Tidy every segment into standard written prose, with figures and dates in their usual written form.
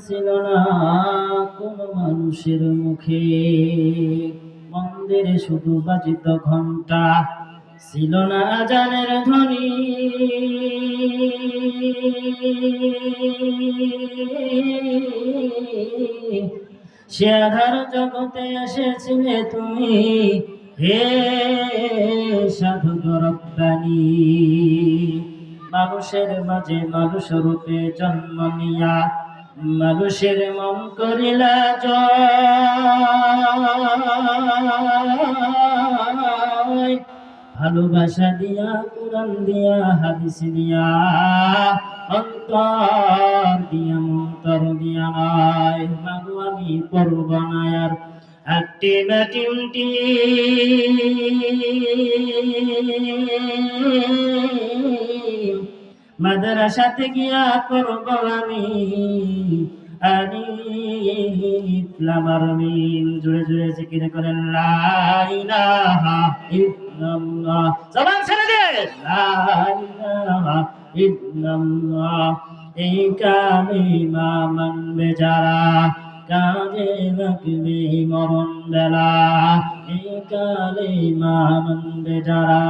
ছিল না কোন মানুষের মুখে, মন্দিরে শুধু বাজিত ঘন্টা, ছিল না আজানের ধ্বনি। সে আধার জগতে এসেছিলে তুমি, হে সাধু রব্বানী। মানুষের মাঝে মানুষ রূপে জন্ম নিয়া মানুষের মন করিলা জয়। ভালোবাসা দিয়া কোরআন দিয়া হাদিস দিয়া অন্তর দিয়া মন্তর দিয়া নয়, মাগো আমি পড়ব না আর একটি টিমটি। মাদ্রাসাতে গিয়া করব আমি আলিফ লাম আর মিম। জোরে জোরে জিকির করেন লা ইলাহা ইল্লাল্লাহ। জবান ছেড়ে দে লা ইলাহা ইল্লাল্লাহ। এই কালিমা মানবে যারা কাজে লাগবে মরণ বেলা। এই কালিমা মানবে যারা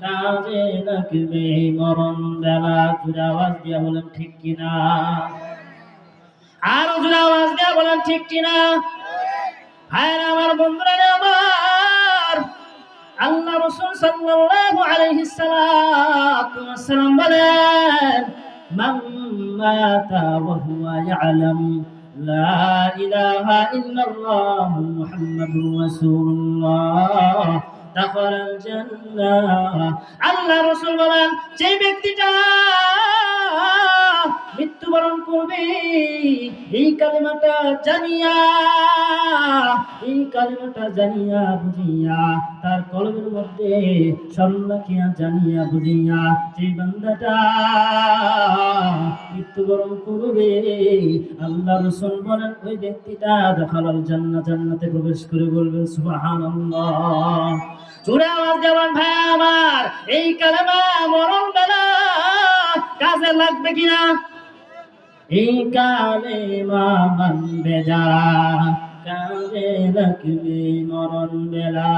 কাজে লাগবে মরণ বেলা। জোরে আওয়াজ দিয়া বলেন ঠিক কিনা? আরো জোরে আওয়াজ দিয়া বলেন ঠিক কিনা? ভাইরা আমার, বন্ধুরা আমার, আল্লাহ রাসূল সাল্লাল্লাহু আলাইহি সাল্লাম বলেন, মান মাতা ওয়া হুয়া ইয়ালাম লা ইলাহা ইল্লাল্লাহ মুহাম্মাদুর রাসূলুল্লাহ দাখালাল জান্নাহ। আল্লাহ রাসূল বলেন, যে ব্যক্তিটা মৃত্যুবরণ করবে এই কালিমাটা জানিয়া, এই কালিমাটা জানিয়া বুঝিয়া, তার কলবের মধ্যে স্মরণ রাখিয়া জানিয়া বুঝিয়া যে বান্দাটা মৃত্যুবরণ করবে, আল্লাহ রাসূল বলেন ওই ব্যক্তিটা দাখালাল জান্নাহ, জান্নাতে প্রবেশ করে বলবেন সুবহানাল্লাহ। জোরে আওয়াজ দেবেন ভাই আমার। এই কালেমা মরণ বেলা কাজে লাগবে কিনা? এই কালেমা মানবে যারা কাজে লাগবে মরণ বেলা।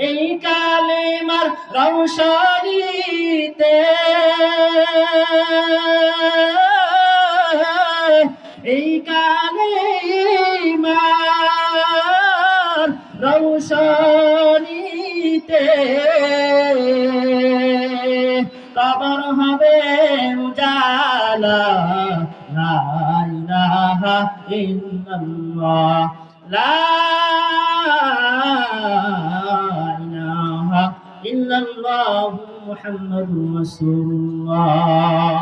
এই কালেমার রওশনীতে, এই কালেমার রওশনীতে কবর হবে উজালা। লা ইলাহা ইল্লাল্লাহ, লা ইলাহা ইল্লাল্লাহ মুহাম্মাদুর রাসূলুল্লাহ।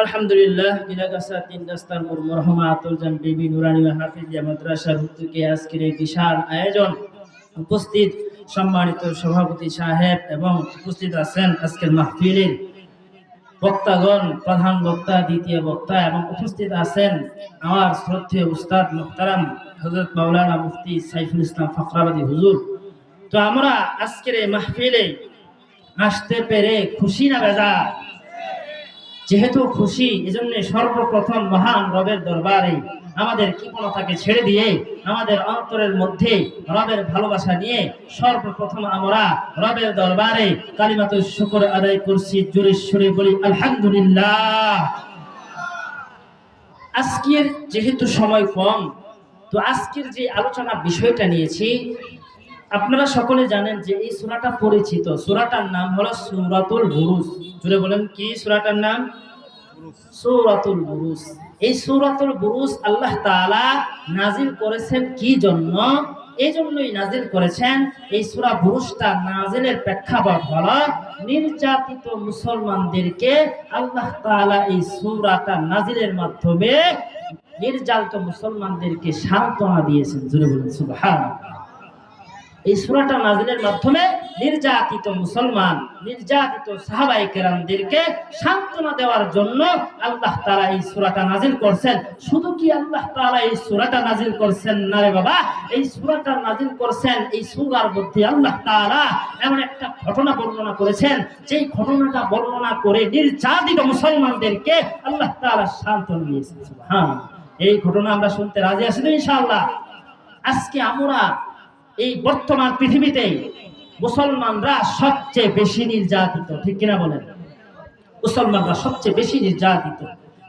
আলহামদুলিল্লাহ, দিনাগাছা তিন রাস্তার মোড় মরহুমা আতুল জান বিবি নুরানী হাফিজিয়া মাদ্রাসার উদ্যোগে আজকের এই বিশাল আয়োজন। উপস্থিত সম্মানিত সভাপতি সাহেব এবং উপস্থিত আছেন আজকের মাহফিলের বক্তাগণ, প্রধান বক্তা, দ্বিতীয় বক্তা, এবং উপস্থিত আছেন আমার শ্রদ্ধেয় উস্তাদ মুহতারাম হযরত মাওলানা মুফতি সাইফুল ইসলাম ফখরাবাদী হুজুর। তো আমরা আজকের এই মাহফিলে আসতে পেরে খুশি না বেজার? যেহেতু খুশি, এজন্য সর্বপ্রথম মহান রবের দরবারে আমাদের কৃপণতাকে ছেড়ে দিয়ে আমাদের অন্তরের মধ্যে রবের ভালোবাসা নিয়ে সর্বপ্রথম আমরা রবের দরবারে কালিমাতুশ শুকর আদায় করছি। জোরে সুরে বলি আলহামদুলিল্লাহ। আজকের যেহেতু সময় কম, তো আজকের যে আলোচনা বিষয়টা নিয়েছি, আপনারা সকলে জানেন যে এই সূরাটা পরিচিত। সূরাটার নাম হলো সূরাতুল বুরুজ। জোরে বলেন, কি সূরাটার নাম? সূরাতুল বুরুজ। এই সূরাতুল বুরুজ আল্লাহ তাআলা নাজিল করেছেন কি জন্য? এই জন্যই নাজিল করেছেন। এই সূরা বুরুজটা নাজিলের প্রেক্ষাপট হলো নির্যাতিত মুসলমানদেরকে আল্লাহ তাআলা এই সূরাটা নাজিলের মাধ্যমে নির্যাতিত মুসলমানদেরকে সান্ত্বনা দিয়েছেন। জোরে বলেন সুবহানাল্লাহ। এই সূরাটা নাজিলের মাধ্যমে নির্যাতিত মুসলমান, নির্যাতিত সাহাবায়ে কেরামদেরকে সান্ত্বনা দেওয়ার জন্য আল্লাহ তাআলা এই সূরাটা নাজিল করছেন। শুধু কি আল্লাহ তাআলা এই সূরাটা নাজিল করছেন না রে বাবা, এই সূরাটা নাজিল করছেন, এই সূরার মধ্যে আল্লাহ তাআলা এমন একটা ঘটনা বর্ণনা করেছেন, যেই ঘটনাটা বর্ণনা করে নির্যাতিত মুসলমানদেরকে আল্লাহ তাআলা সান্ত্বনা দিয়েছেন। সুবহানাল্লাহ। এই ঘটনা আমরা শুনতে রাজি আছি তো ইনশাআল্লাহ। আজকে আমরা এই বর্তমান পৃথিবীতে মুসলমানরা সবচেয়ে বেশি নির্যাতিত, ঠিক কিনা বলেন? মুসলমানরা সবচেয়ে বেশি নির্যাতিত।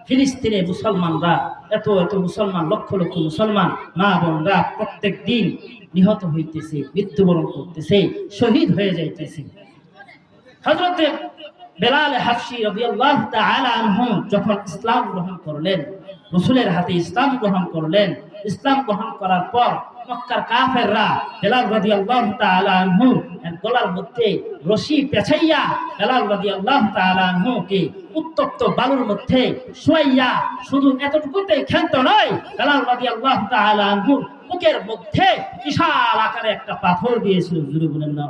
ফিলিস্তিনে মুসলমানরা এত এত মুসলমান, লক্ষ লক্ষ মুসলমান মা বোনরা প্রত্যেক দিন নিহত হইতেছে, মৃত্যুবরণ করতেছে, শহীদ হয়ে যাইতেছে। হযরত বেলাল হাবশী রাদিয়াল্লাহু তাআলা আনহু যখন ইসলাম গ্রহণ করলেন, রাসূলের হাতে ইসলাম গ্রহণ করলেন, ইসলাম গ্রহণ করার পর মক্কার কাফেররা বেলাল রাদিয়াল্লাহু তাআলা আনহু এর গলার মধ্যে রশি পেঁচাইয়া বেলাল রাদিয়াল্লাহু তাআলা আনহুকে উত্তপ্ত বালুর মধ্যে শুয়াইয়া শুধু এতটুকুতেই ক্ষান্ত নয়, বেলাল রাদিয়াল্লাহু তাআলা আনহু বুকের মধ্যে বিশাল আকারে একটা পাথর দিয়েছিল। জোরে বলেন না?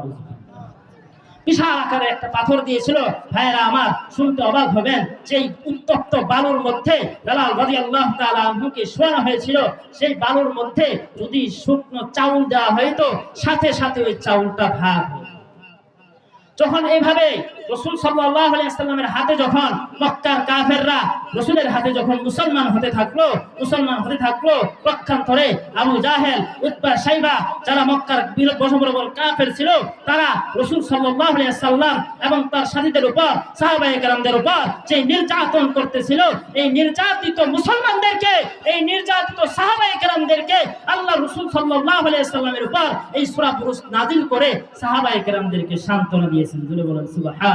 বিশাল আকারে একটা পাথর দিয়েছিল। ভাইরা আমার, শুনতে অবাক হবেন, যে উত্তপ্ত বালুর মধ্যে বেলাল রাদিয়াল্লাহু তাআলা আনহুকে শোয়ানো হয়েছিল, সেই বালুর মধ্যে যদি শুকনো চাউল দেওয়া হয়তো সাথে সাথে ওই চাউলটা ভাগ হতো। যখন এইভাবে রাসূল সাল্লাল্লাহু আলাইহি ওয়াসাল্লামের হাতে যখন মক্কার কাফেররা রাসূলের হাতে যখন মুসলমান হতে থাকলো, পক্ষান্তরে আবু জাহেল, উতবা, শাইবা যারা মক্কার বড় বড় কাফের ছিল, তারা রাসূল সাল্লাল্লাহু আলাইহি ওয়াসাল্লাম এবং তার সাথীদের উপর, সাহাবায়ে কেরামদের উপর যে নির্যাতন করতেছিল, এই নির্যাতিত মুসলমানদেরকে, এই নির্যাতিত সাহাবায়ে কেরামদেরকে আল্লাহ রাসূল সাল্লাল্লাহু আলাইহি ওয়াসাল্লামের উপর এই সূরা বুরুজ নাযিল করে সাহাবায়ে কেরামদেরকে সান্ত্বনা দিয়েছেন। জোরে বলেন সুবহানাল্লাহ।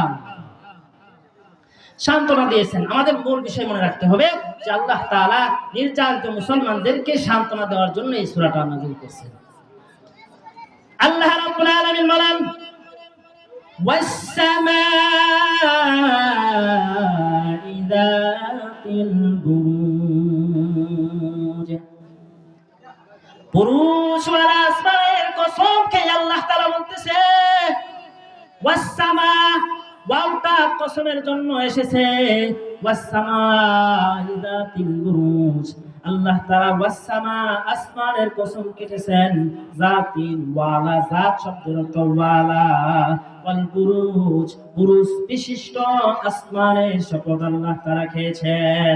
সান্ত্বনা দিয়েছেন। আমাদের মূল বিষয় মনে রাখতে হবে যে আল্লাহ তাআলা নির্যাতিত মুসলমানদেরকে সান্ত্বনা দেওয়ার জন্য এই সূরাটা নাযিল করেছেন। আল্লাহ রাব্বুল আলামিন বলেন, ওয়াস-সামা'i যাতিল বুরুজ, বুরুজ ওয়ালা আসমানের কসম খেয়ে আল্লাহ তাআলা বলতেছে, ওয়াস-সামা, ওয়াওটা কসমের জন্য এসেছে, ওয়াস-সামা'i যাতিল বুরুজ, আল্লাহ তাআলা ওয়াস-সামা, আসমানের কসম কেটেছেন, যাতিল ওয়ালা, জাত শব্দের অর্থ ওয়ালা, ওয়াল বুরুজ, বুরুজ বিশিষ্ট আসমানের শপথ আল্লাহ তাআলা খেয়েছেন।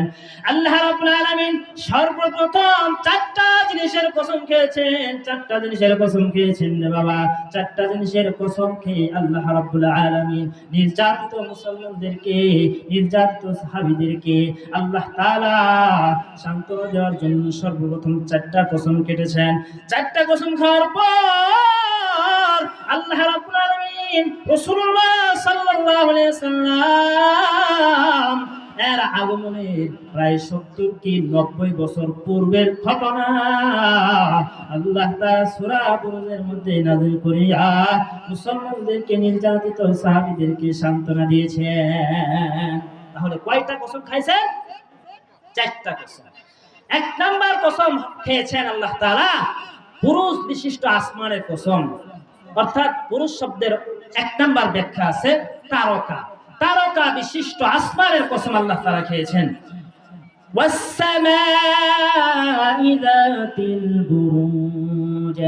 আল্লাহ রাব্বুল আলামিন সর্বপ্রথম চারটা জিনিসের কসম খেয়েছেন, চারটা জিনিসের কসম খেয়েছেন রে বাবা। চারটা জিনিসের কসম খেয়ে আল্লাহ রাব্বুল আলামিন নির্যাতিত মুসলমানদেরকে, নির্যাতিত সাহাবীদেরকে আল্লাহ তাআলা সান্ত্বনা দেওয়ার জন্য সর্বপ্রথম চারটা কসম কেটেছেন। চারটা কসম খাওয়ার পর আল্লাহ রাব্বুল আলামিন রাসূলুল্লাহ সাল্লাল্লাহু আলাইহি ওয়াসাল্লাম এর আগমনের প্রায় 70 কি 90 বছর পূর্বের ঘটনা আল্লাহ তাআলা সূরা বুরুজের মধ্যে নাযিল করিয়া মুসলমানদেরকে, নির্যাতিত সাহাবীদেরকে সান্ত্বনা দিয়েছেন। তাহলে কয়টা কসম খাইছেন? চারটা কসম। এক নাম্বার কসম খেয়েছেন আল্লাহ তাআলা বুরুজ বিশিষ্ট আসমানের কসম, অর্থাৎ বুরুজ শব্দের এক নাম্বার ব্যাখ্যা আছে তারকা, তারকা বিশিষ্ট আসমানের কসম আল্লাহ তাআলা খেয়েছেন। ওয়াস-সামা'i যাতিল বুরুজ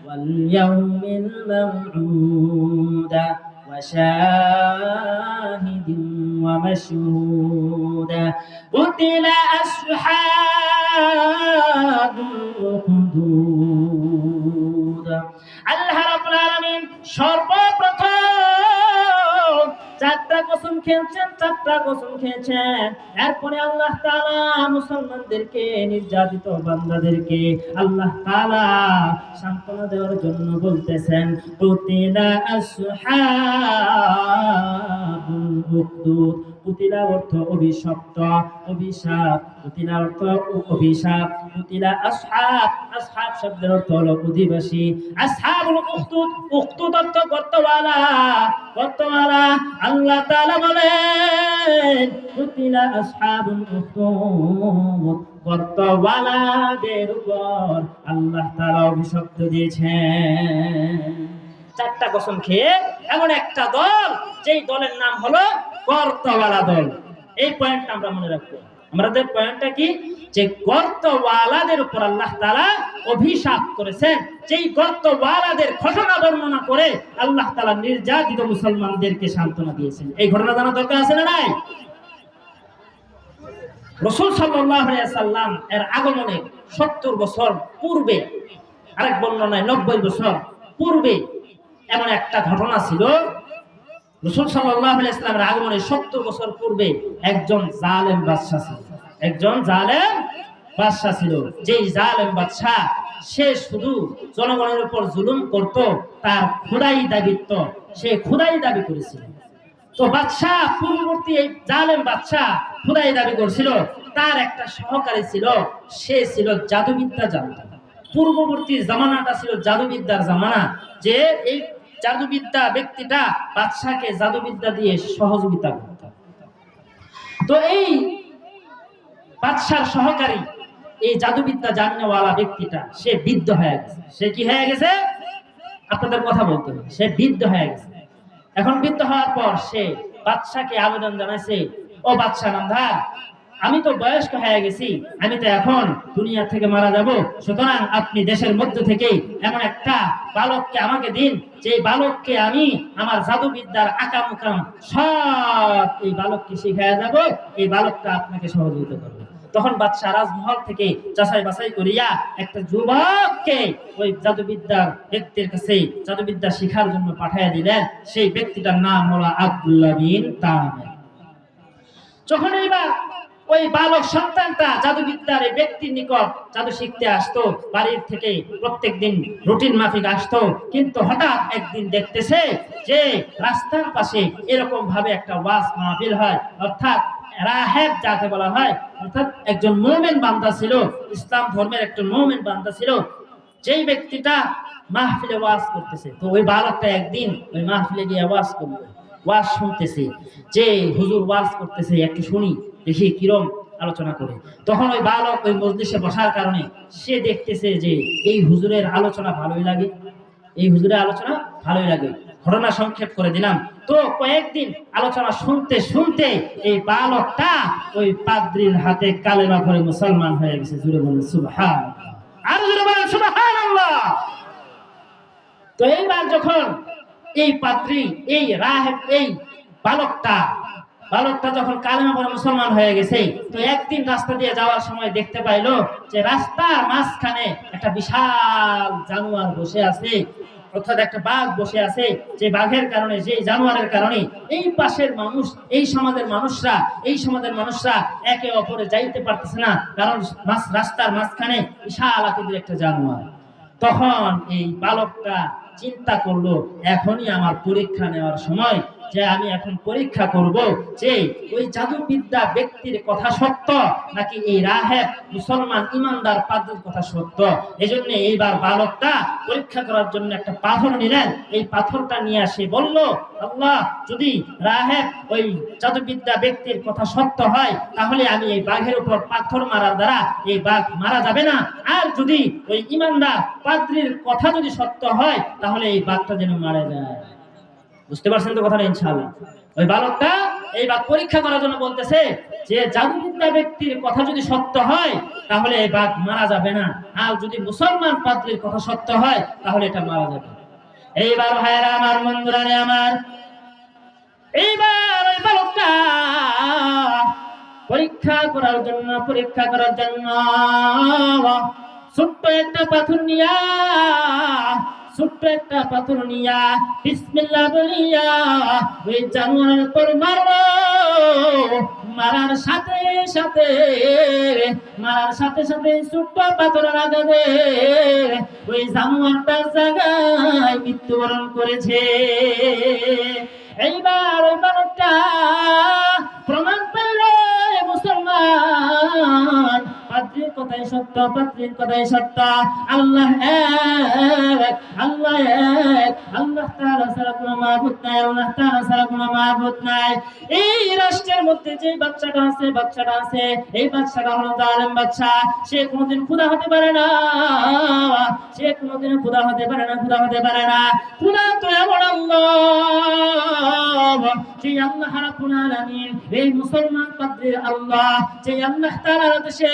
ওয়াল ইয়াউমিল মাও'উদ ওয়া শাহিদিন ওয়া মাশহুদ কুতিলা আসহাবুল উখদুদ। আল্লাহ রাব্বুল আলামিন সর্বপ্রথম চারটা কসম খেয়েছেন, চারটা কসম খেয়েছেন। এরপরে আল্লাহ তাআলা মুসলমানদেরকে, নির্যাতিত বান্দাদেরকে আল্লাহ তাআলা সান্ত্বনা দেওয়ার জন্য বলতেছেন, কুতিলা আসহাবুল উখদুদ। কুতিলা অর্থ অভিশপ্ত, অভিশাপ, কুতিলা অর্থ অভিশাপ, কুতিলা আসহাব, আসহাব শব্দের অর্থ হলো অধিবাসী। আসহাবুল উখদুদ, উখদুদ অর্থ গর্তওয়ালা, গর্তওয়ালা। আল্লাহ তাআলা বলেন, কুতিলা আসহাবুল উখদুদ, গর্তওয়ালাদের উপর আল্লাহ তাআলা অভিশপ্ত দিয়েছেন। চারটা কসম খেয়ে এমন একটা দল, যেই দলের নাম হলো গর্তওয়ালা দল। এই পয়েন্টটা আমরা মনে রাখবো। আমাদের পয়েন্টটা কি? যে গর্তওয়ালাদের উপর আল্লাহ তাআলা অভিশাপ করেছেন। যেই গর্তওয়ালাদের ঘটনা বর্ণনা করে আল্লাহ তাআলা নির্যাতিত মুসলমানদেরকে সান্ত্বনা দিয়েছেন। এই ঘটনা জানা দরকার আছে না নাই? রাসূল সাল্লাল্লাহু আলাইহি সাল্লাম এর আগমনের 70 বছর পূর্বে, আরেক বর্ণনায় 90 বছর পূর্বে এমন একটা ঘটনা ছিল। রাসূল সাল্লাল্লাহু আলাইহি সাল্লামের আগমনের 70 বছর পূর্বে একজন জালেম বাদশা ছিল। একজন জালেম বাদশা ছিল। যেই জালেম বাদশা সে শুধু জনগণের উপর জুলুম করত, তার খোদাই দাবিত্ব, সে খোদাই দাবি করেছিল। তো বাদশা পূর্ববর্তী এই জালেম বাদশা খোদাই দাবি করছিল, তার একটা সহকারী ছিল, সে ছিল জাদুবিদ্যা জানত। পূর্ববর্তী জামানাটা ছিল জাদুবিদ্যার জামানা, যে এই জাদুবিদ্যা ব্যক্তিটা বাদশাকে জাদুবিদ্যা দিয়ে সহযোগিতা করত। তো এই বাদশার সহকারী এই জাদুবিদ্যা জাননেওয়ালা ব্যক্তিটা সে বিদ্ধ হয়ে গেছে। সে কি হয়ে গেছে? আপনাদের কথা বলতে হবে, সে বিদ্ধ হয়ে গেছে। এখন বিদ্ধ হওয়ার পর সে বাদশাকে আবেদন জানাইছে, ও বাদশা নামধার, আমি তো বয়স্ক হয়ে গেছি, আমি তো এখন দুনিয়া থেকে মারা যাব, সুতরাং আপনি দেশের মধ্যে থেকে এমন একটা বালককে আমাকে দিন, যে বালককে আমি আমার জাদুবিদ্যার আকাম উকাম সব এই বালককে শিখাইয়া যাব, এই বালকটা আপনাকে সহযোগিতা করবে। তখন বাদশা রাজমহল থেকে যাচাই বাছাই করিয়া একটা যুবককে ওই জাদুবিদ্যার ব্যক্তির কাছে জাদুবিদ্যা শিখার জন্য পাঠিয়ে দিলেন। সেই ব্যক্তিটার নাম হলো আব্দুল্লাহ বিন তামির। যখন এইবার ওই বালক সন্তানটা জাদুবিদ্যার এই ব্যক্তির নিকট জাদু শিখতে আসতো, বাড়ির থেকে প্রত্যেকদিন রুটিন মাফিক আসতো, কিন্তু হঠাৎ একদিন দেখতেছে যে রাস্তার পাশে এরকম ভাবে একটা ওয়াজ মাহফিল হয়, অর্থাৎ রাহেব যাকে বলা হয়, অর্থাৎ একজন মুমিন বান্দা ছিল, ইসলাম ধর্মের একজন মুমিন বান্দা ছিল, যেই ব্যক্তিটা মাহফিলে ওয়াজ করতেছে। তো ওই বালকটা একদিন ওই মাহফিলে গিয়ে ওয়াজ করলো, ওয়াজ শুনতেছে, যে হুজুর ওয়াজ করতেছে, একটু শুনি দেখি কিরম আলোচনা করে। তখন ওই বালক ওই মজলিসে বসার কারণে সে দেখতেছে যে এই হুজুরের আলোচনা ভালোই লাগে, এই হুজুরের আলোচনা ভালোই লাগে। ঘটনা সংক্ষেপ করে দিলাম। তো কয়েকদিন আলোচনা শুনতে শুনতে এই বালকটা ওই পাদ্রীর হাতে কালেমা পড়ে মুসলমান হয়ে গেছে। জুড়ে বলেন সুবহানাল্লাহ, আর জুড়ে বলেন সুবহানাল্লাহ। তো এইবার যখন এই পাদ্রী, এই রাহেব, এই বালকটা যখন কালেমা পড়ে মুসলমান হয়ে গেছে, তো একদিন রাস্তা দিয়ে যাওয়ার সময় দেখতে পাইলো যে রাস্তার মাঝখানে একটা বিশাল জানোয়ার বসে আছে, অর্থাৎ একটা বাঘ বসে আছে। যে বাঘের কারণে, যে জানোয়ারের কারণে এই পাশের মানুষ, এই সমাজের মানুষরা একে অপরে যাইতে পারতেছে না, কারণ রাস্তার মাঝখানে বিশাল আকৃতির একটা জানোয়ার। তখন এই বালকটা চিন্তা করলো, এখনই আমার পরীক্ষা নেওয়ার সময়, যে আমি এখন পরীক্ষা করব যে ওই জাদুবিদ্যা ব্যক্তির কথা সত্য নাকি এই রাহেব মুসলমান ইমানদার পাদ্রীর কথা সত্য। এজন্য এইবার বালকটা পরীক্ষা করার জন্য একটা পাথর নিলেন। এই পাথরটা নিয়ে আসে বলল, আল্লাহ, যদি রাহেব ওই জাদুবিদ্যা ব্যক্তির কথা সত্য হয়, তাহলে আমি এই বাঘের উপর পাথর মারার দ্বারা এই বাঘ মারা যাবে না, আর যদি ওই ইমানদার পাদ্রীর কথা যদি সত্য হয়, তাহলে এই বাঘটা যেন মারা যায়। বুঝতে পারছেন তো কথাটা? ইনশাআল্লাহ ওই বালকটা এইবার পরীক্ষা করার জন্য বলতেছে যে জাদুবিদ্যা ব্যক্তির কথা যদি সত্য হয়, তাহলে এই বাঘ মারা যাবে না, আর যদি মুসলমান পাদ্রীর কথা সত্য হয়, তাহলে এটা মারা যাবে। এইবার ভাইরা আমার, বন্ধুরা আমার, এইবার ওই বালকটা পরীক্ষা করার জন্য ছোট্ট একটা পাথর নিয়া বিসমিল্লাহ বলিয়া ওই জানোয়ারের উপর মারলো। মারার সাথে সাথে ছোট্ট পাথরের আঘাতে ওই জানোয়ারটার জায়গায় মৃত্যুবরণ করেছে। এইবার ওই বালকটা প্রমাণ পেল মুসলমান, পাদ্রীর কথাই সত্য, আল্লাহ এক, আল্লাহ তাআলা ছাড়া কোনো মাবুদ নাই, এই রাষ্ট্রের মধ্যে যে বাচ্চাটা আছে, এই বাচ্চাটা হলো জালেম বাচ্চা। সে কোনোদিন খোদা হতে পারে না, খোদা তো এমন আল্লাহ, সেই আল্লাহ রাব্বুল আলামিন, এই মুসলমান পাদ্রীর আল্লাহ, যে আল্লাহ তাআলার দেশে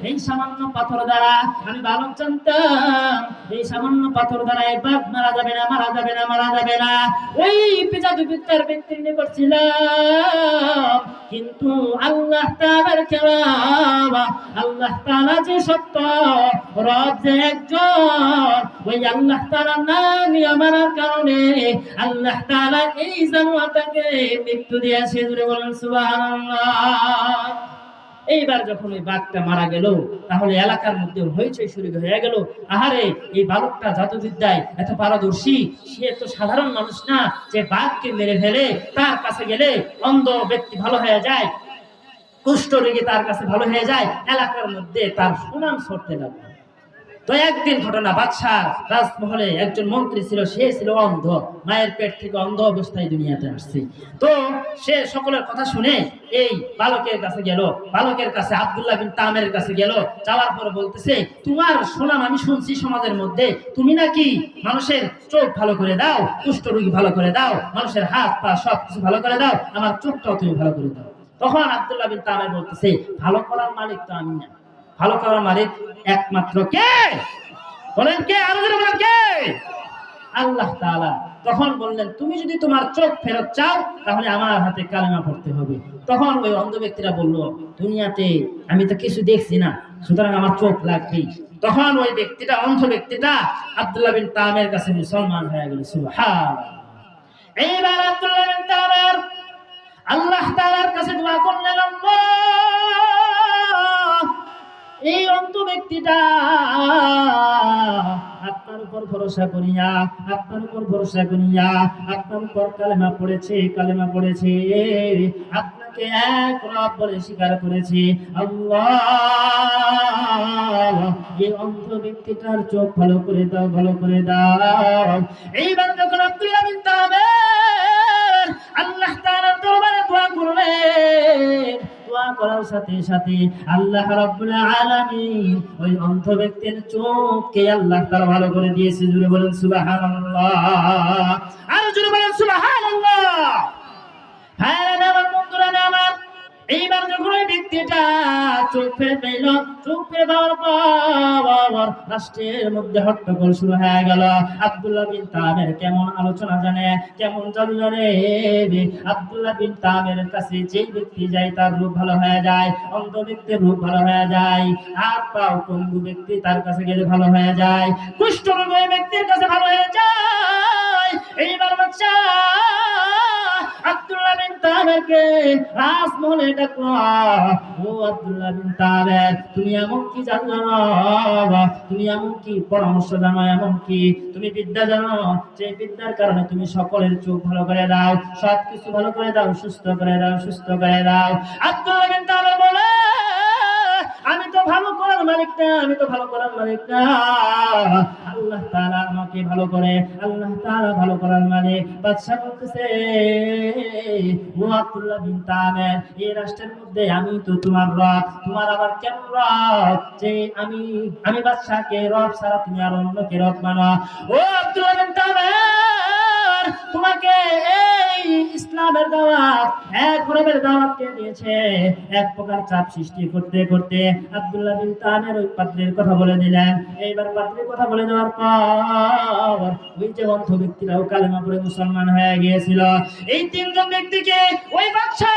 এই সামান্য পাথর দ্বারা আমি বালক জানতাম এই সামান্য পাথর দ্বারা এই বাঘ মারা যাবে না, মারা যাবে না, মারা যাবে না। ওই জাদুবিদ্যার ব্যক্তির নিকট ছিলাম, কিন্তু আল্লাহ তাআলার কালাম, আল্লাহ তাআলা যে সত্য, রব যে একজন, ওই আল্লাহ তাআলার নাম মানার কারণে আল্লাহ তাআলা এই জানোয়ারটাকে মৃত্যু দিয়েছে। জোরে বলেন সুবহানাল্লাহ। এইবার যখন ওই বাঘটা মারা গেল, তাহলে এলাকার মধ্যে হইচই শুরু হয়ে গেল। আহারে, এই বালকটা জাদুবিদ্যায় এত পারদর্শী, সে তো সাধারণ মানুষ না যে বাঘকে মেরে ফেলে। তার কাছে গেলে অন্ধ ব্যক্তি ভালো হয়ে যায়, কুষ্ঠ রোগী তার কাছে ভালো হয়ে যায়, এলাকার মধ্যে তার সুনাম ছড়তে লাগলো। তো একদিন ঘটনা, বাদশাহ রাজমহলে একজন মন্ত্রী ছিল, সে ছিল অন্ধ, মায়ের পেট থেকে অন্ধ অবস্থায় দুনিয়াতে আসছে। তো সে সকলের কথা শুনে এই বালকের কাছে গেল, বালকের কাছে আব্দুল্লাহ বিন তামেরের কাছে গেল। যাওয়ার পর বলতেছে, তোমার সুনাম আমি শুনছি সমাজের মধ্যে, তুমি নাকি মানুষের চোখ ভালো করে দাও, কুষ্ঠ রোগী ভালো করে দাও, মানুষের হাত পা সবকিছু ভালো করে দাও, আমার চোখটাও তুমি ভালো করে দাও। তখন আব্দুল্লাহ বিন তামের বলতেছে, ভালো করার মালিক তো আমি না, ভালো করার মালিক একমাত্র কে? বলেন কে? আরো জোরে বলেন কে? আল্লাহ তাআলা। তখন বললেন, তুমি যদি তোমার চোখ ফেরত চাও তাহলে আমার হাতে কালেমা পড়তে হবে। তখন ওই অন্ধ ব্যক্তিরা বলল, দুনিয়াতে আমি তো কিছু দেখছি না, সুতরাং আমার চোখ লাগবেই। তখন ওই ব্যক্তিটা, অন্ধ ব্যক্তিটা আব্দুল্লাহ বিন তামের কাছে মুসলমান হয়ে গেল। সুবহানাল্লাহ। এইবার আব্দুল্লাহ বিন তামের আল্লাহ তাআলার কাছে দোয়া করলেন, আল্লাহ, এই অন্ধ ব্যক্তিটা আপনার উপর ভরসা করিয়া, আপনার উপর ভরসা করিয়া, আপনার উপর কালেমা পড়েছে, কালেমা পড়েছে, আপনাকে এক রব বলে স্বীকার করেছে। আল্লাহ, এই অন্ধ ব্যক্তিটার চোখ ভালো করে দাও, ভালো করে দাও। এইবার যখন আব্দুল্লাহ বিন তামের আল্লাহ তাআলার দরবারে দোয়া করলেন, দোয়া করার সাথে সাথে আল্লাহ রাব্বুল আলামিন ওই অন্ধ ব্যক্তির চোখকে আল্লাহ তাআলা ভালো করে দিয়েছে। জোরে বলেন সুবহানাল্লাহ। আর জোরে বলেন সুবহানাল্লাহ। হ্যাঁ আমার বন্ধুরা আমার, এইবার যখন ওই ব্যক্তিটা চোখ ফিরে পেল, চোখ ফিরে পাওয়ার পর রাষ্ট্রের মধ্যে হট্টগোল শুরু হয়ে গেল। আব্দুল্লাহ বিন তামের কেমন আলোচনা জানে, কেমন জাদু জানে। আব্দুল্লাহ বিন তামের কাছে যেই ব্যক্তি যায় তার রূপ ভালো হয়ে যায়, অন্ধ ব্যক্তির রূপ ভালো হয়ে যায়, হাত পাও পঙ্গু ব্যক্তি তার কাছে গেলে ভালো হয়ে যায়, কুষ্ঠ রোগী ব্যক্তির কাছে ভালো হয়ে যায়। এইবার বাচ্চা আব্দুল্লাহ বিন তামেরকে রাজমহলে ডাকলো, ও আব্দুল্লাহ বিন তামের, তুমি এমন কি জানো, তুমি এমন কি পরামর্শ জানো, এমন কি তুমি বিদ্যা জানো, যে বিদ্যার কারণে তুমি সকলের চোখ ভালো করে দাও, সবকিছু ভালো করে দাও, সুস্থ করে দাও, সুস্থ করে দাও। আব্দুল্লাহ বিন তামের বলে, আমি তো ভালো করার মালিক না, আমি তো ভালো করার মালিক না, আল্লাহ তাআলা আমাকে ভালো করে, আল্লাহ তাআলা ভালো করার মালিক। বাদশা বলতেছে, ও আব্দুল্লাহ বিন তামের, এই রাষ্ট্রের মধ্যে আমি তো তোমার রব, তোমার আবার কেমন রব যে আমি বাদশাকে রব ছাড়া তুমি আর অন্যকে রব মানো? ও আব্দুল্লাহ বিন তামের, তোমাকে এই ইসলামের দাওয়াত, এক রবের দাওয়াত কে দিয়েছে? এক প্রকার চাপ সৃষ্টি করতে করতে আব্দুল্লাহ বিন তামের ওই পাত্রের কথা বলে দিলেন। এইবার পাত্রের কথা বলে দেওয়ার পর ওই যে অন্ধ ব্যক্তিরাও কালেমা পড়ে মুসলমান হয়ে গিয়েছিল। এই তিনজন ব্যক্তিকে ওই বাদশা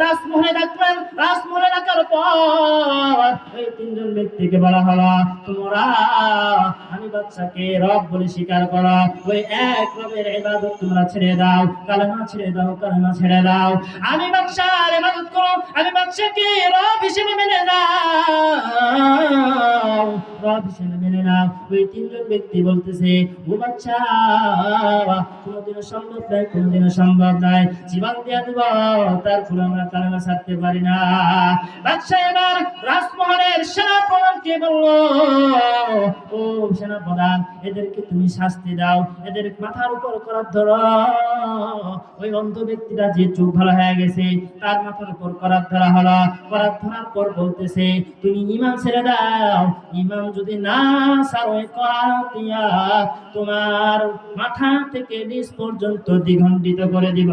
রাজমহলে ডাকলেন। রাজমহলে ডাকার পর এই তিনজন ব্যক্তিকে বলা হলো, তোমরা আমি বাদশাকে রব বলে স্বীকার করো, ওই এক রবের ইবাদত তোমরা ছেড়ে দাও, কালেমা ছেড়ে দাও, কালেমা ছেড়ে দাও, আমি বাদশার ইবাদত করো, আমি বাদশাকে রব হিসেবে মেনে নাও, রব হিসেবে মেনে নাও। ওই তিনজন ব্যক্তি বলতেছে, ও বাদশা, কোনোদিনও সম্ভব নয়, কোনোদিনও সম্ভব নয়, জীবন দিয়ে দেব, তারপর আমরা কালেমা ছাড়তে পারি না। বাদশা এবার রাজমহলের সেনাপ্রধানকে বলল, ও সেনাপ্রধান, এদেরকে তুমি শাস্তি দাও, এদের মাথার উপর করাত ধরো। ওই অন্ধ ব্যক্তিটা যে চোখ ভালো হয়ে গেছে তার মাথার উপর করাত ধরা হলো। করাত ধরার পর বলতেছে, তুমি ইমান ছেড়ে দাও, ইমান যদি না ছাড়ো করাত দিয়া তোমার মাথা থেকে নিচ পর্যন্ত দ্বিখণ্ডিত করে দিব।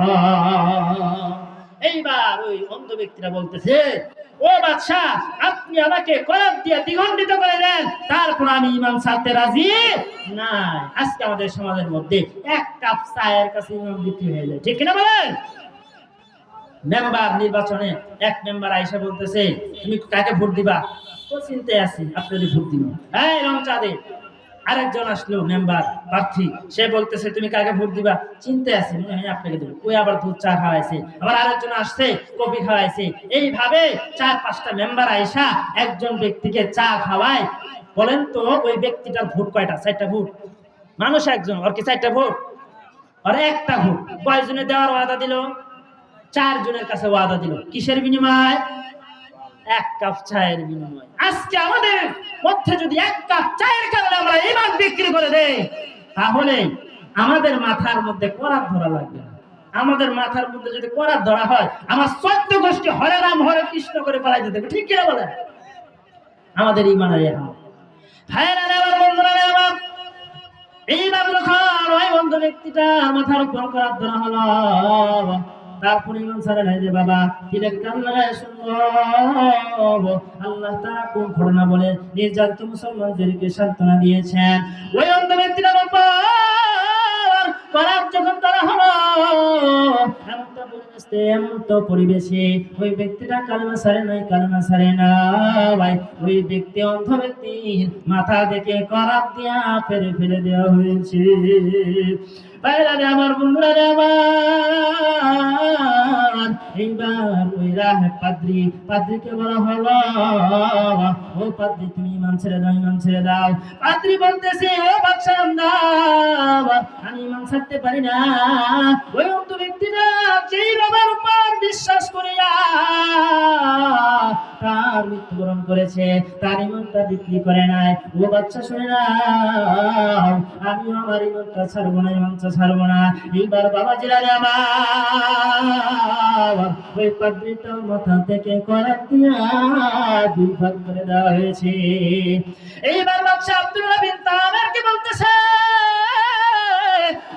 এইবার ওই অন্ধ ব্যক্তিরা বলতেছে, ও ও বাদশাহ, আপনি আমাকে করাত দিয়ে দ্বিখণ্ডিত করে দেন, তারপর আমি ইমাম ছাড়তে রাজি নাই। আজকে আমাদের সমাজের মধ্যে এক কাপ চায়ের কাছে ইমাম বিক্রি হয়ে যায়, ঠিক কিনা বলেন? মেম্বার নির্বাচনে এক মেম্বার আইসা বলতেছে, তুমি কাকে ভোট দিবা? তো চিন্তায় আছি, আপনাদের ভোট দিব। এই রং চা দে। আরেকজন আসলো মেম্বার প্রার্থী, সে বলতেছে তুমি কাকে ভোট দিবা? চিন্তায় আছি, আমি আপনাকে দেবো। ওই আবার দুধ চা খাওয়াইছে। আবার আরেকজন আসছে, কফি খাওয়াইছে। এইভাবে 4-5টা মেম্বার আইসা একজন ব্যক্তিকে চা খাওয়ায়। বলেন তো ওই ব্যক্তিটার ভোট কয়টা? 4টা ভোট। মানুষ একজন, ওর কি 4টা ভোট? আর একটা ভোট। কয়জনে দেওয়ার ওয়াদা দিল? 4 জনের কাছে ওয়াদা দিল। কিসের বিনিময়? এক কাপ চায়ের বিনিময়। আজকে আমাদের মধ্যে যদি এক কাপ চায়ের কারণে আমরা ইমান বিক্রি করে দেই, তাহলে আমাদের মাথার মধ্যে করাত ধরা লাগবে না। আমাদের মাথার মধ্যে যদি করাত ধরা হয়, আমার 14 গোষ্ঠী হরে রাম হরে কৃষ্ণ করে পালাই দিতে, ঠিক কিনা বলেন? আমাদের ইমানের এখন ভাইরা আমার বন্ধুরা আমার, এইবার যখন ওই বন্ধু ব্যক্তিটার মাথার উপর করাত ধরা হলো, তারপর ইমাম সাহেব যে বাবা দিলের কান লাগায় শুনবো আল্লাহ তাআলা কোন ঘটনা বলে নির্যাতিত মুসলমানদেরকে সান্ত্বনা দিয়েছেন। ওই অন্ধ ব্যক্তিটার উপর করাত যখন তারা হলো, এমন তো পরিবেশে ওই ব্যক্তিটা কালেমা ছাড়ে নাই, কালেমা ছাড়ে না ভাই। ওই ব্যক্তি, অন্ধ ব্যক্তির মাথা দেখে করাত দিয়া ফেলে ফেলে দেওয়া হয়েছে। বাইরে আমার বন্ধুরা আমার, এইবার ওই রাহে পাদ্রীকে বলা হলো, ও পাদ্রী তুমি ইমান ছেড়ে দাও, ইমান ছেড়ে দাও। পাদ্রী বলতেছে, ও বাদশাহ আমি ইমান ছাড়তে পারি না। ওই অন্ধ ব্যক্তিটা যেই রবের উপর বিশ্বাস করিয়া তার মৃত্যুবরণ করেছে, তার ইমানটা বিক্রি করে নাই। ও বাদশাহ শুনে নাও, আমিও আমার ইমানটা ছাড়বো না, ইমানটা ছাড়বো না। এইবার বাবাজিরা আমার, ওই পাদ্রীটার মাথা থেকে করাত দিয়া 2 ভাগ করে দেওয়া হয়েছে। এইবার বাদশাহ আব্দুল্লাহ বিন তামেরকে বলতেছে,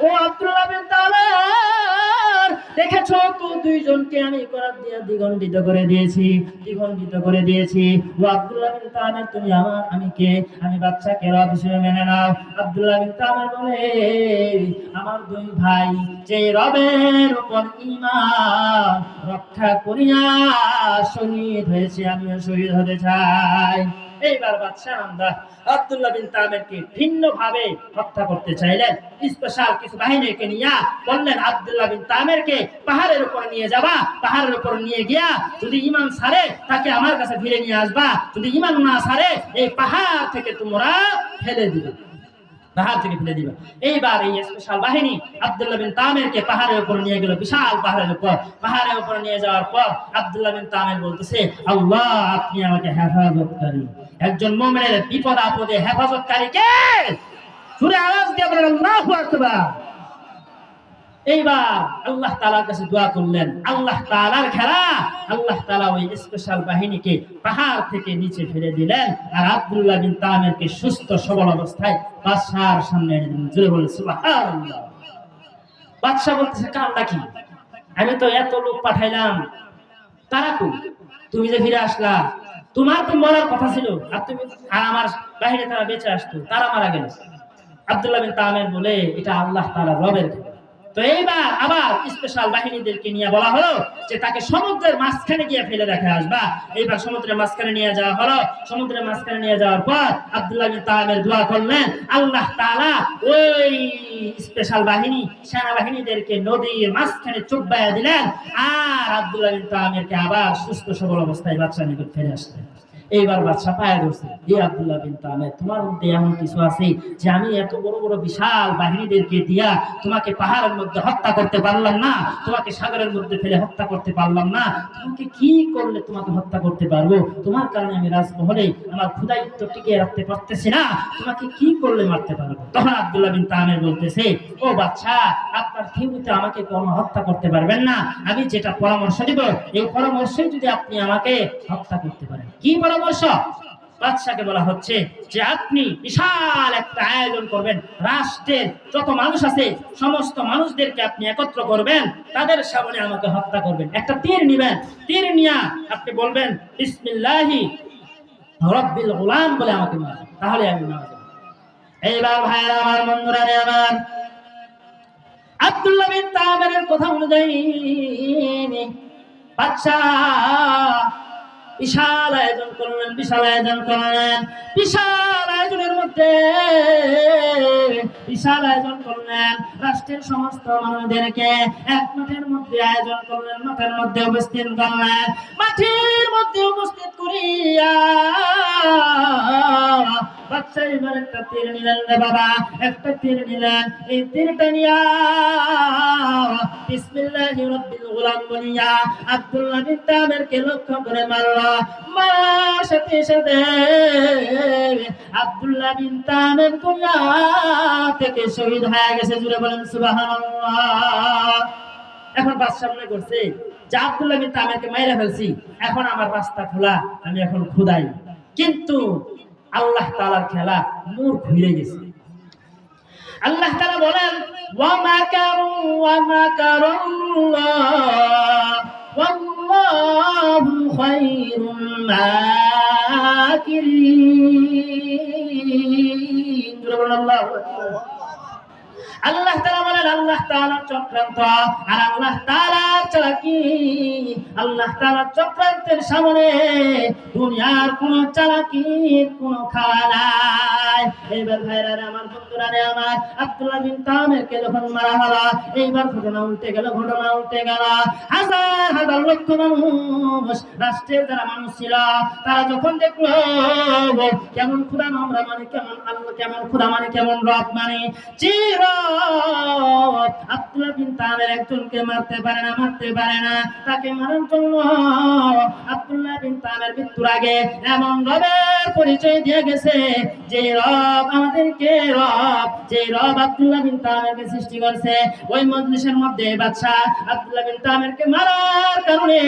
ও আব্দুল্লাহ বিন তামের, দেখেছো তো 2 জনকে আমি করাত দিয়া দ্বিখণ্ডিত করে দিয়েছি, দ্বিখণ্ডিত করে দিয়েছি। ও আব্দুল্লাহ বিন তামের, তুমি আমি কে? আমি বাদশাকে রব হিসেবে মেনে নাও। আব্দুল্লাহ বিন তামের বলে, আমার 2 ভাই যে রবের উপর ঈমান রক্ষা করিয়া শহীদ হয়েছে, আমিও শহীদ হতে চাই। এইবার বাদশাহ আব্দুল্লাহ বিন তামেরকে ভিন্নভাবে হত্যা করতে চাইলেন। স্পেশাল কিছু বাহিনীকে নিয়ে বললেন, আব্দুল্লাহ বিন তামেরকে পাহাড়ের উপর নিয়ে যাবা, পাহাড়ের উপর নিয়ে গিয়া যদি ঈমান ছাড়ে তাকে আমার কাছে ফিরে নিয়ে আসবা, যদি ঈমান না ছাড়ে এই পাহাড় থেকে তোমরা ফেলে দিবে, পাহাড় থেকে ফেলে দিবে। এইবার এই স্পেশাল বাহিনী আব্দুল্লাহ বিন তামেরকে পাহাড়ের উপর নিয়ে গেল, বিশাল পাহাড়ের উপর। পাহাড়ের উপর নিয়ে যাওয়ার পর আব্দুল্লাহ বিন তামের বলতেছে, আল্লাহ আপনি আমাকে হেফাজতকারী। একজন মুমিনের বিপদ আপদে হেফাজতকারী কে? সুরে আওয়াজ দিয়ে বলেন আল্লাহু আকবার। এইবার আল্লাহ তাআলার কাছে দোয়া করলেন। আল্লাহ তাআলার খেলা, আল্লাহ তাআলা ওই স্পেশাল বাহিনীকে পাহাড় থেকে নিচে ফেলে দিলেন, আর আব্দুল্লাহ বিন তামেরকে সুস্থ সবল অবস্থায় বাদশার সামনে এনে দিলেন। জোরে বলেন সুবহানাল্লাহ। বাদশা বলতেছে, কারণটা কি? আমি তো এত লোক পাঠাইলাম, তারা কই? তুমি যে ফিরে আসলা, তোমার তো মরার কথা ছিল, আর তুমি আর আমার বাহিনী তারা বেঁচে আসতো, তারা মারা গেল। আব্দুল্লাহ বিন তামের বলে, এটা আল্লাহ তাআলা রবের। তো এইবার আবার স্পেশাল বাহিনীদেরকে নিয়ে বলা হলো যে তাকে সমুদ্রের মাঝখানে গিয়ে ফেলে রেখে আসবা। এইবার সমুদ্রের মাঝখানে নিয়ে যাওয়া হলো। সমুদ্রের মাঝখানে নিয়ে যাওয়ার পর আব্দুল্লাহ বিন তামের দোয়া করলেন, আল্লাহ তাআলা ওই স্পেশাল বাহিনী সেনাবাহিনীদেরকে নদীর মাঝখানে চুবাইয়া দিলেন, আর আব্দুল্লাহ বিন তামেরকে আবার সুস্থ সবল অবস্থায় বাদশার নিকট ফিরে আসলেন। এইবার বাদশা পায়ে ধরছে, হে আব্দুল্লাহ বিন তামের, তোমার মধ্যে এমন কিছু আছে যে আমি এত বড় বড় বিশাল বাহিনীদেরকে দিয়া তোমাকে পাহাড়ের মধ্যে হত্যা করতে পারলাম না, তোমাকে সাগরের মধ্যে ফেলে হত্যা করতে পারলাম না, তোমাকে কি করলে তোমাকে হত্যা করতে পারবো? তোমার কারণে আমি রাজমহলে আমার ক্ষুধায়িত্ব টিকিয়ে রাখতে পারতেছি না, তোমাকে কি করলে মারতে পারবো? তখন আব্দুল্লাহ বিন তামের বলতেছে, ও বাদশা, আপনার থিমুতে আমাকে কোনো হত্যা করতে পারবেন না। আমি যেটা পরামর্শ দিব, এই পরামর্শে যদি আপনি আমাকে হত্যা করতে পারেন। কি পরামর্শ? বাদশাকে বলা হচ্ছে যে আপনি বিশাল একটা আয়োজন করবেন, রাষ্ট্রের যত মানুষ আছে সমস্ত মানুষদেরকে আপনি একত্র করবেন, তাদের সামনে আমাকে হত্যা করবেন। একটা তীর নিবেন, তীর নিয়া আপনি বলবেন বিসমিল্লাহি রব্বিল গুলাম বলে আমাকে মারবেন, তাহলে আমি নামাজ পড়ব। এইবার ভাইরা আমার, বন্ধুরা আমার, আব্দুল্লাহ বিন তামেরের কথা অনুযায়ী বাদশা বিশাল আয়োজন করলেন, বিশাল আয়োজন করলেন, বিশাল আয়োজনের মধ্যে বিশাল আয়োজন করলেন। রাষ্ট্রের সমস্ত মানুষদেরকে এক মাঠের মধ্যে আয়োজন করলেন, মাঠের মধ্যে উপস্থিত করলেন। মাঠের মধ্যে উপস্থিত করিয়া বাদশা এবার একটা তীর নিলেন রে বাবা, একটা তীর নিলেন। এই তীরটা নিয়া বিসমিল্লাহি রব্বিল গুলাম বলিয়া আব্দুল্লাহ বিন তামেরকে লক্ষ্য করে মারল। মারার সাথে সাথে আব্দুল্লাহ বিন তামের দুনিয়া থেকে শহীদ হয়ে গেছে। জুড়ে বলেন সুবহানাল্লাহ। এখন বাদশা মনে করছে যে আব্দুল্লাহ বিন তামেরকে মাইরা ফেলছি, এখন আমার রাস্তা খোলা, আমি এখন খুদাই। কিন্তু আল্লাহ তাআলার খেলা নূর ঘুরে গেছে। আল্লাহ তাআলা বলেন ওয়া মাকারু ওয়া মাকারাল্লাহ ওয়াল্লাহু খায়রুল মাকিরিন। আল্লাহু আকবার। আল্লাহ তাআলা বলেন আল্লাহ তাআলার চক্রান্ত আর আল্লাহ তাআলার চালাকি, আল্লাহ তাআলার চক্রান্তের সামনে দুনিয়ার কোনো চালাকির কোনো খাওয়া নাই। এইবার ভাইরা আমার, বন্ধুরা আমার, আব্দুল্লাহ বিন তামেরকে যখন মারা হলো, এইবার ঘটনা উল্টে গেল, ঘটনা উল্টে গেল। হাজার হাজার লক্ষ মানুষ, রাষ্ট্রের যারা মানুষ ছিল, তারা যখন দেখলো কেমন খোদা আমরা মানে, কেমন আল্লাহ, কেমন খোদা মানে, কেমন রব মানে, চির আব্দুল্লাহ বিন তামের একজনকে মারতে পারে না, মারতে পারে না। তাকে মারার জন্য আব্দুল্লাহ বিন তামের মৃত্যুর আগে এমন রবের পরিচয় দিয়ে গেছে যে রব আমাদেরকে রব, যে রব আব্দুল্লাহ বিন তামেরকে সৃষ্টি করছে। ওই মজলিসের মধ্যে বাদশা আব্দুল্লাহ বিন তামেরকে মারার কারণে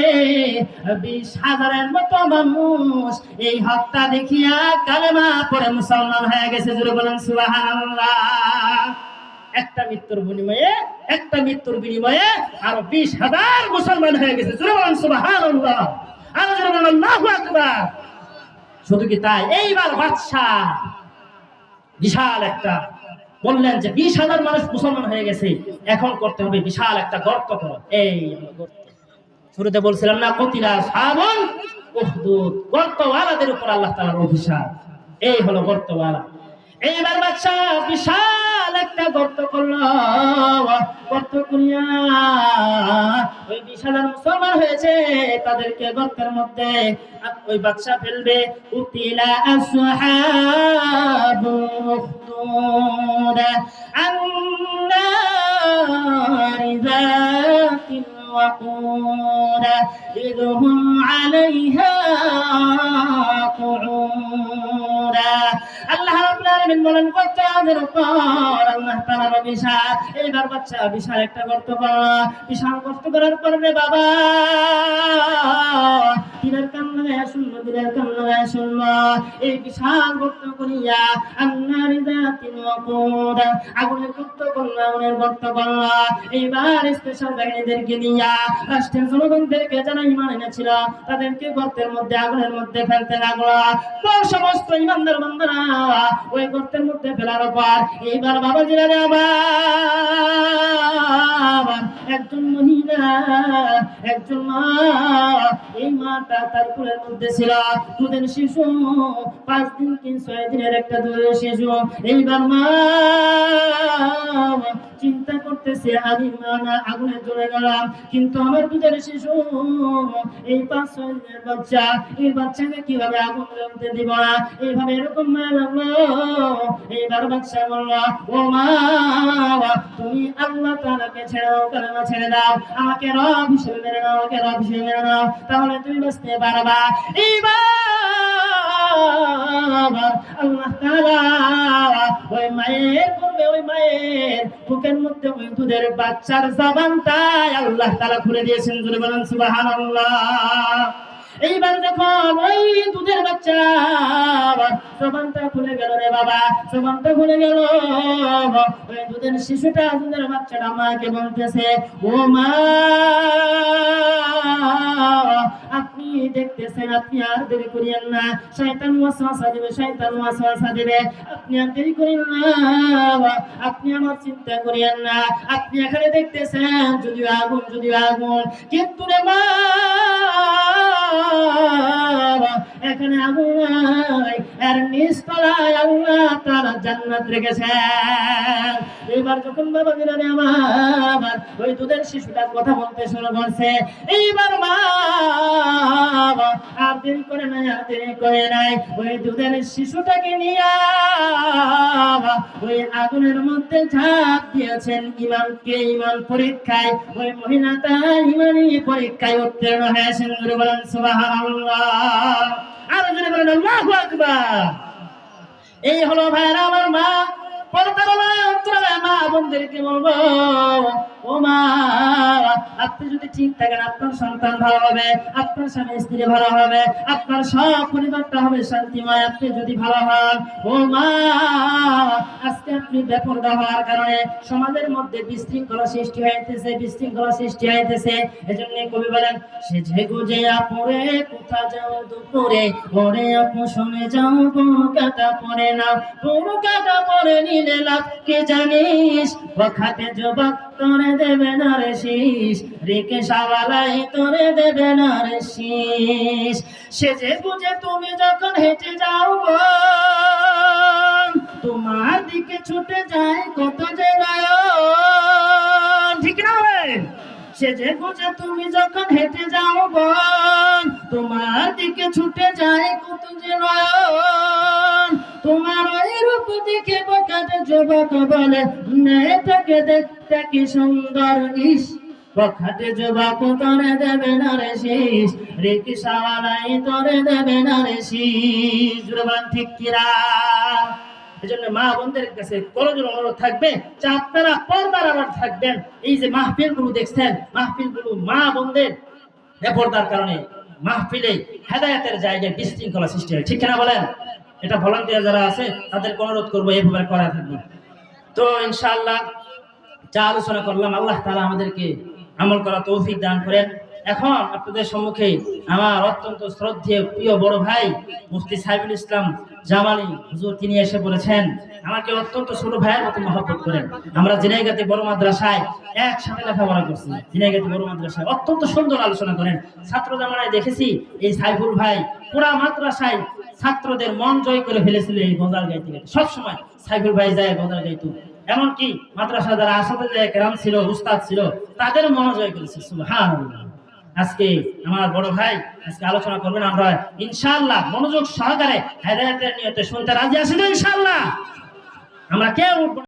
20,000-এর মতো মানুষ এই হত্যা দেখিয়া কালেমা পড়ে মুসলমান হয়ে গেছে। জোরে বলেন সুবহানাল্লাহ। একটা মৃত্যুর বিনিময়ে, একটা মৃত্যুর বিনিময়ে আরো 20,000 মুসলমান হয়ে গেছে। জোরে বলেন সুবহানাল্লাহ, আরো জোরে বলেন আল্লাহু আকবার। শুধু কি তাই, এইবার বাদশা বিশাল একটা বললেন যে 20,000 মানুষ মুসলমান হয়ে গেছে, এখন করতে হবে বিশাল একটা গর্ত করো। এই গর্ত শুরুতে বলছিলাম না, কতিলা সাবন উহদুদ, গর্তওয়ালাদের উপর আল্লাহ তাআলার অভিশাপ। এই হলো গর্তওয়ালা। এইবার বাদশা বিশাল একটা গর্ত করলো, গর্ত করিয়া ওই 20,000 মুসলমান হয়েছে তাদেরকে গর্তের মধ্যে ওই বাদশা ফেলবে। উতিলা আসহাবুল উখদুদ আন্নারি যাতিল ওয়াকুদ ইয হুম আলাইহা কুউদ। আল্লাহ রাব্বুল আলামিন বলেন গর্তের উপর আল্লাহ তাআলার অভিশাপ। এইবার বাদশা বিশাল একটা গর্ত করলো, বিশাল গর্ত করার পরে রে বাবা দিনের কান লাগায়া শুনলো, দিনের কান লাগায়া শুনলো। এই বিশাল গর্ত করিয়া আন্নারি যাতিল ওয়াকুদ, আগুনের গর্ত করলো, আগুনের গর্ত করলো। এইবার স্পেশাল বাহিনীদেরকে নিয়া রাষ্ট্রের জনগণদেরকে যারা ঈমান এনেছিল তাদেরকে গর্তের মধ্যে, আগুনের মধ্যে ফেলতে লাগলো। সমস্ত ঈমানদার বান্দারা ওই গর্তের মধ্যে ফেলার পর এইবার বাবাজিরা আবার একজন মহিলা, একজন মা, এই মাটা তার কোলের মধ্যে ছিল দুধের শিশু, 5 দিন কি 6 দিনের একটা দুধের শিশু। এইবার মা চিন্তা করতেছে আমি না আগুনে জ্বলে গেলাম, কিন্তু আমার দুধের শিশু এই 5-6 দিনের বাচ্চা, এই বাচ্চাকে কিভাবে আগুন জ্বলতে দিব না, এইভাবে এরকম মায়া লাগলো। এইবার বাচ্চা বলল ও মা তুমি আল্লাহ তাআলাকে ছেড়ে দাও, কালেমা ছেড়ে দাও, আমাকে রব হিসেবে মেনে নাও, আমাকে রব হিসেবে মেনে নাও, তাহলে তুমি বাঁচতে পারবা। আল্লাহ তাআলা ওই মায়ের করবে, ওই মায়ের বুকের মধ্যে ওই দুধের বাচ্চার জবানটাই আল্লাহ তাআলা খুলে দিয়েছেন। জোরে বলেন সুবহানাল্লাহ। এইবার যখন ওই দুধের বাচ্চা জবানটা খুলে গেল রে বাবা, জবানটা খুলে গেল। ওই দুধের শিশুটা, দুধের বাচ্চাটা মাকে বলতেছে, ও মা, আপনি দেখতেছেন, আপনি আর দেরি করিয়েন না, শয়তান ওয়াসওয়াসা দিবে, শয়তান ওয়াসওয়াসা দিবে, আপনি আর দেরি করেন না, আপনি আমার চিন্তা করিয়েন না, আপনি এখানে দেখতেছেন যদিও আগুন, যদিও আগুন, কিন্তু রে মা, এখানে আগুন নাই, এর নিচতলায় আল্লাহ তাআলা জান্নাত রেখেছেন। এবার যখন বাবা দিলেন আমার ওই দুধের শিশুটা কথা বলতে শুরু করছে, এইবার মা আর দেরি করে নাই, আর দেরি করে নাই, ওই দুধের শিশুটাকে নিয়ে ওই আগুনের মধ্যে ঝাঁপ দিয়েছেন। ইমান পরীক্ষায় ওই মহিলাটা ইমানি পরীক্ষায় উত্তীর্ণ হয়েছেন। বলেন সুবহানাল্লাহ, আর জোরে বলেন আল্লাহু আকবার। এই হলো ভাইরা আমার মা, পর্দার মা বোনদেরকে বলবো, ও মা, আপনি যদি ঠিক থাকেন আপনার সন্তান ভালো হবে, আপনার স্বামী স্ত্রী ভালো হবে, আপনার সব পরিবারটা হবে শান্তিময়। আপনি যদি ভালো হন, ও মা, আজকে আপনি বেপরদা হওয়ার কারণে সমাজের মধ্যে বিশৃঙ্খলা সৃষ্টি হইতেছে, বিশৃঙ্খলা সৃষ্টি হইতেছে। এজন্য কবি বলেন, সে যে গুজে আপরে কোথা যাও দুপুরে, ওরে আপু শুনে যাও বোরকাটা পরে না, বোরকাটা পরে নিলে লাভ কে জানিস, বখাতে যুবক তোরে দেবে না রে শীষ, রেখে সাওয়ালাই তোরে দেবে না রে শীষ। সে যে বুঝে তুমি যখন হেঁটে যাও তোমার দিকে ছুটে যায় কত যে নয়ন, ঠিক না? সে যে বুঝে তুমি যখন হেঁটে যাও তোমার দিকে ছুটে যায় কত যে নয়ন, তোমার ওই রূপ দেখে বখাটে যুবক বলে, মেয়েটাকে দেখতে কি সুন্দর, ইস, বখাটে যুবক তোরে দেবে না রে শীষ, রিকশাওয়ালাই তোরে দেবে না রে শীষ। ঠিক কিরা? এজন্য মা বোনদের কাছে করজোর অনুরোধ থাকবে যে আপনারা পর্দার আড়ালে থাকবেন। এই যে মাহফিলগুলো দেখছেন, মাহফিলগুলো মা বোনদের বেপরদার কারণে মাহফিলে হেদায়েতের জায়গায় বিশৃঙ্খলা সৃষ্টি হয়, ঠিক কিনা বলেন? এটা ভলান্টিয়ার যারা আছে তাদেরকে অনুরোধ করবো এইভাবে করা থাকবে। তো ইনশাআল্লাহ যা আলোচনা করলাম, আল্লাহ তাআলা আমাদেরকে আমল করা তৌফিক দান করেন। এখন আপনাদের সম্মুখে আমার অত্যন্ত শ্রদ্ধেয় প্রিয় বড় ভাই মুফতি সাইফুল ইসলাম জামালি হুজুর, তিনি এসে পড়েছেন। আমাকে অত্যন্ত ছোট ভাইয়ের মতো মহব্বত করেন। আমরা ঝিনাইগাতি বড় মাদ্রাসায় একসাথে লেখাপড়া করছি, ঝিনাইগাতি বড় মাদ্রাসায় অত্যন্ত সুন্দর আলোচনা করেন। ছাত্র জামানায় দেখেছি এই সাইফুল ভাই পুরা মাদ্রাসায় ছাত্রদের মন জয় করে ফেলেছিল। এই গজাল গাইতে গাইতে সবসময় সাইফুল ভাই যায় গজাল গাইতো, এমনকি মাদ্রাসা যারা আসাদে কেরাম ছিল, উস্তাদ ছিল, তাদের মন জয় করেছে। সুবহানাল্লাহ। আজকে আমার বড় ভাই আজকে আলোচনা করবেন, আমরা ইনশাআল্লাহ মনোযোগ সহকারে হেদায়েতের নিয়তে শুনতে রাজি আছি তো ইনশাআল্লাহ? আমরা কেউ